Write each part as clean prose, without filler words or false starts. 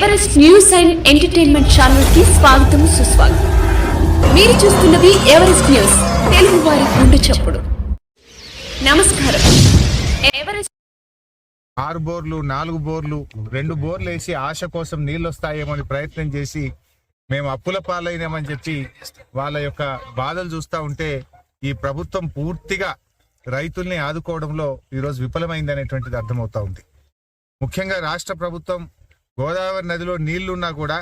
Everest news and entertainment channel కి స్వాగతం సుస్వాగతం. మీరు చూస్తున్నది ఎవరెస్ట్ న్యూస్, తెలుగు వారి గుండె చప్పుడు. నమస్కారం. ఎవరెస్ట్ 6 బోర్లు 4 బోర్లు 2 బోర్లు వేసి ఆశ కోసం నీళ్ళు వస్తాయేమో అని ప్రయత్నం చేసి మేము అప్పుల పాలైనామని చెప్పి వాళ్ళ యొక్క బాధలు చూస్తూ ఉంటే ఈ ప్రభుత్వం పూర్తిగా రైతుల్ని ఆదుకోవడంలో ఈరోజు విఫలమైందనేటువంటిది అర్థమవుతా ఉంది. ముఖ్యంగా రాష్ట్ర ప్రభుత్వం గోదావరి నదిలో నీళ్లున్నా కూడా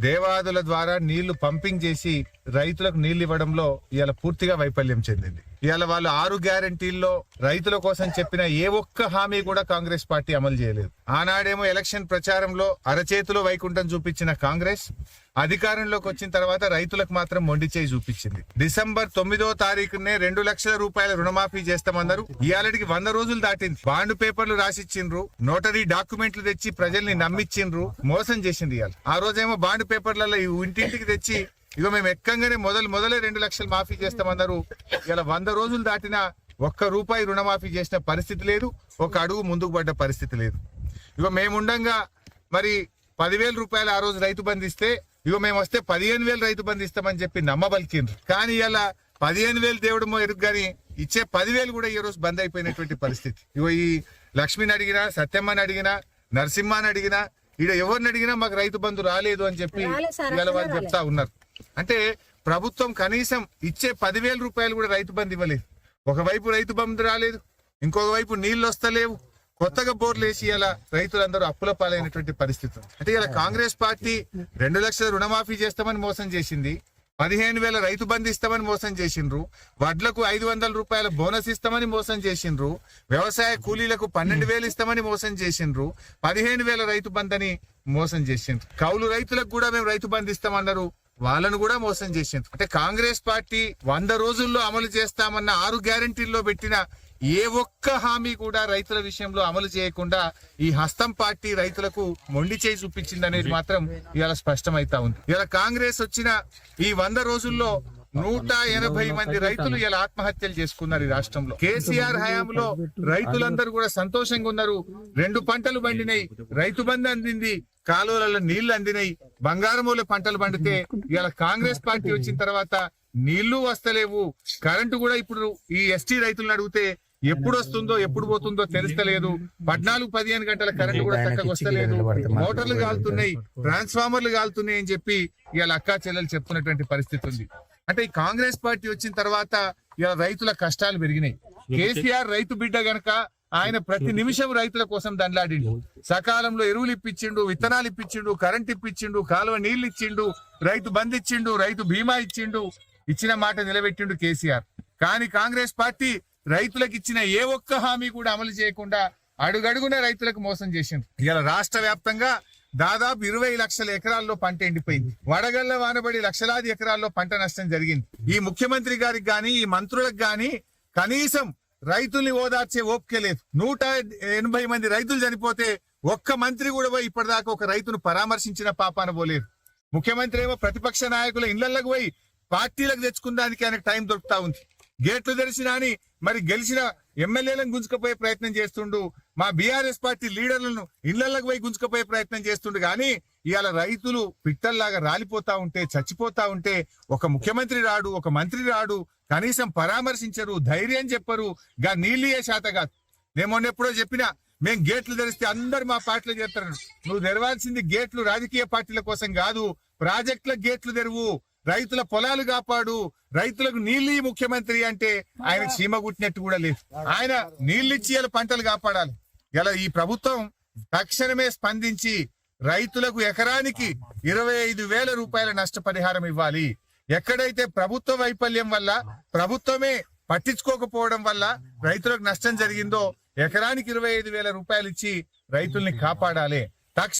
దేవాదుల ద్వారా నీళ్లు పంపింగ్ చేసి రైతులకు నీళ్లు ఇవ్వడంలో ఇవాళ పూర్తిగా వైఫల్యం చెందింది. ఇవాళ వాళ్ళు 6 గ్యారంటీల్లో రైతుల కోసం చెప్పిన ఏ ఒక్క హామీ కూడా కాంగ్రెస్ పార్టీ అమలు చేయలేదు. ఆనాడేమో ఎలక్షన్ ప్రచారంలో అరచేతిలో వైకుంఠం చూపించిన కాంగ్రెస్ అధికారంలోకి వచ్చిన తర్వాత రైతులకు మాత్రం మొండి చేయి చూపించింది. డిసెంబర్ 9వ తారీఖునే 2 లక్షల రూపాయల రుణమాఫీ చేస్తామన్నారు. ఇవాళకి 100 రోజులు దాటింది. బాండ్ పేపర్లు రాసిచ్చిండ్రు, నోటరీ డాక్యుమెంట్లు తెచ్చి ప్రజల్ని నమ్మిచ్చిండ్రు, మోసం చేసింది. ఇవాళ ఆ రోజేమో బాండ్ పేపర్లలో ఇంటింటికి తెచ్చి ఇగో మేము ఎక్కంగానే మొదలే 2 లక్షలు మాఫీ చేస్తామన్నారు. ఇలా 100 రోజులు దాటినా ₹1 రుణమాఫీ చేసిన పరిస్థితి లేదు, ఒక అడుగు ముందుకు పడ్డ పరిస్థితి లేదు. ఇగో మేముండంగా మరి 10,000 రూపాయలు ఆ రోజు రైతు బంధు ఇస్తే ఇగో మేము వస్తే 15,000 రైతు బంధు ఇస్తామని చెప్పి నమ్మబలికిండ్రు. కానీ ఇలా 15,000 దేవుడమో ఎరుగు కానీ ఇచ్చే 10,000 కూడా ఈ రోజు బంద్ అయిపోయినటువంటి పరిస్థితి. ఇగో ఈ లక్ష్మిని అడిగినా, సత్యమ్మని అడిగినా, నరసింహాని అడిగినా, ఈడ ఎవరిని అడిగినా మాకు రైతు బంధు రాలేదు అని చెప్పి ఇలా వాళ్ళు చెప్తా ఉన్నారు. అంటే ప్రభుత్వం కనీసం ఇచ్చే 10,000 రూపాయలు కూడా రైతు బంధు ఇవ్వలేదు. ఒకవైపు రైతు బంధు రాలేదు, ఇంకొక వైపు నీళ్లు వస్తలేవు, కొత్తగా బోర్లు వేసి ఇలా రైతులందరూ అప్పుల పాలైనటువంటి పరిస్థితి. అంటే ఇలా కాంగ్రెస్ పార్టీ 2 లక్షల రుణమాఫీ చేస్తామని మోసం చేసింది, 15,000 రైతు బంధు ఇస్తామని మోసం చేసిండ్రు, వడ్లకు 500 రూపాయల బోనస్ ఇస్తామని మోసం చేసిండ్రు, వ్యవసాయ కూలీలకు 12,000 ఇస్తామని మోసం చేసిండ్రు, 15,000 రైతు బంధు అని మోసం చేసిండ్రు. కౌలు రైతులకు కూడా మేము రైతు బంధు ఇస్తామన్నారు, వాళ్ళను కూడా మోసం చేసిండ్రు. అంటే కాంగ్రెస్ పార్టీ 100 రోజుల్లో అమలు చేస్తామన్న 6 గ్యారంటీల్లో పెట్టిన ఏ ఒక్క హామీ కూడా రైతుల విషయంలో అమలు చేయకుండా ఈ హస్తం పార్టీ రైతులకు మొండి చేయి చూపించింది అనేది మాత్రం ఇవాళ స్పష్టమైతా ఉంది. ఇలా కాంగ్రెస్ వచ్చిన ఈ 100 రోజుల్లో 180 మంది రైతులు ఇలా ఆత్మహత్యలు చేసుకున్నారు ఈ రాష్ట్రంలో. కేసీఆర్ హయాంలో రైతులందరూ కూడా సంతోషంగా ఉన్నారు. 2 పంటలు పండినాయి, రైతు బంధు అందింది, కాలువలలో నీళ్లు అందినాయి, బంగారమూల పంటలు పండితే ఇలా కాంగ్రెస్ పార్టీ వచ్చిన తర్వాత నీళ్లు వస్తలేవు, కరెంటు కూడా ఇప్పుడు ఈ ఎస్టీ రైతులను అడిగితే ఎప్పుడు వస్తుందో ఎప్పుడు పోతుందో తెలుస్తలేదు, 14-15 గంటల కరెంటు కూడా చక్కగా వస్తలేదు, మోటార్లు కాలుతున్నాయి, ట్రాన్స్ఫార్మర్లు కాలుతున్నాయి అని చెప్పి ఇవాళ అక్కా చెల్లెలు చెప్పుకున్నటువంటి పరిస్థితి ఉంది. అంటే ఈ కాంగ్రెస్ పార్టీ వచ్చిన తర్వాత ఇలా రైతుల కష్టాలు పెరిగినాయి. కేసీఆర్ రైతు బిడ్డ గనక ఆయన ప్రతి నిమిషం రైతుల కోసం దండలాడిండు. సకాలంలో ఎరువులు ఇప్పించిండు, విత్తనాలు ఇప్పించిండు, కరెంట్ ఇప్పించిండు, కాలువ నీళ్లు ఇచ్చిండు, రైతు బంధు ఇచ్చిండు, రైతు బీమా ఇచ్చిండు, ఇచ్చిన మాట నిలబెట్టిండు కేసీఆర్. కానీ కాంగ్రెస్ పార్టీ రైతులకు ఇచ్చిన ఏ ఒక్క హామీ కూడా అమలు చేయకుండా అడుగడుగున రైతులకు మోసం చేసిండు. ఇలా రాష్ట్ర వ్యాప్తంగా దాదాపు 20 లక్షల ఎకరాల్లో పంట ఎండిపోయింది. వడగళ్ల వానబడి లక్షలాది ఎకరాల్లో పంట నష్టం జరిగింది. ఈ ముఖ్యమంత్రి గారికి గాని ఈ మంత్రులకు గాని కనీసం రైతుల్ని ఓదార్చే ఓపిక లేదు. 180 మంది రైతులు చనిపోతే ఒక్క మంత్రి కూడా పోయి ఇప్పటిదాకా ఒక రైతును పరామర్శించిన పాపాన పోలేదు. ముఖ్యమంత్రి ఏమో ప్రతిపక్ష నాయకుల ఇళ్లకు పోయి పార్టీలకు తెచ్చుకున్నానికి ఆయనకు టైం దొరుకుతా ఉంది. గేట్లు తెరిచినా అని మరి గెలిచిన ఎమ్మెల్యేలను గుంజుకపోయే ప్రయత్నం చేస్తుండు, మా బీఆర్ఎస్ పార్టీ లీడర్లను ఇళ్లకు పోయి గుంజుకపోయే ప్రయత్నం చేస్తుండు. కానీ ఇవాళ రైతులు పిట్టల్లాగా రాలిపోతా ఉంటే, చచ్చిపోతా ఉంటే ఒక ముఖ్యమంత్రి రాడు, ఒక మంత్రి రాడు, కనీసం పరామర్శించరు, ధైర్యం చెప్పరు, నీళ్ళు ఏ శాత కాదు. నేను మొన్న ఎప్పుడో చెప్పినా, మేము గేట్లు తెరిస్తే అందరు మా పార్టీలో చేస్తారు. నువ్వు తెరవాల్సింది గేట్లు రాజకీయ పార్టీల కోసం కాదు, ప్రాజెక్టుల గేట్లు తెరువు, రైతుల పొలాలు కాపాడు, రైతులకు నీళ్లు ముఖ్యమంత్రి అంటే ఆయన చీమ గుట్టినట్టు కూడా లేదు. ఆయన నీళ్లిచ్చి ఇలా పంటలు కాపాడాలి. ఇలా ఈ ప్రభుత్వం తక్షణమే స్పందించి రైతులకు ఎకరానికి 25,000 రూపాయల నష్టపరిహారం ఇవ్వాలి. ఎక్కడైతే ప్రభుత్వ వైఫల్యం వల్ల, ప్రభుత్వమే పట్టించుకోకపోవడం వల్ల రైతులకు నష్టం జరిగిందో ఎకరానికి 25,000 రూపాయలు ఇచ్చి రైతుల్ని కాపాడాలి.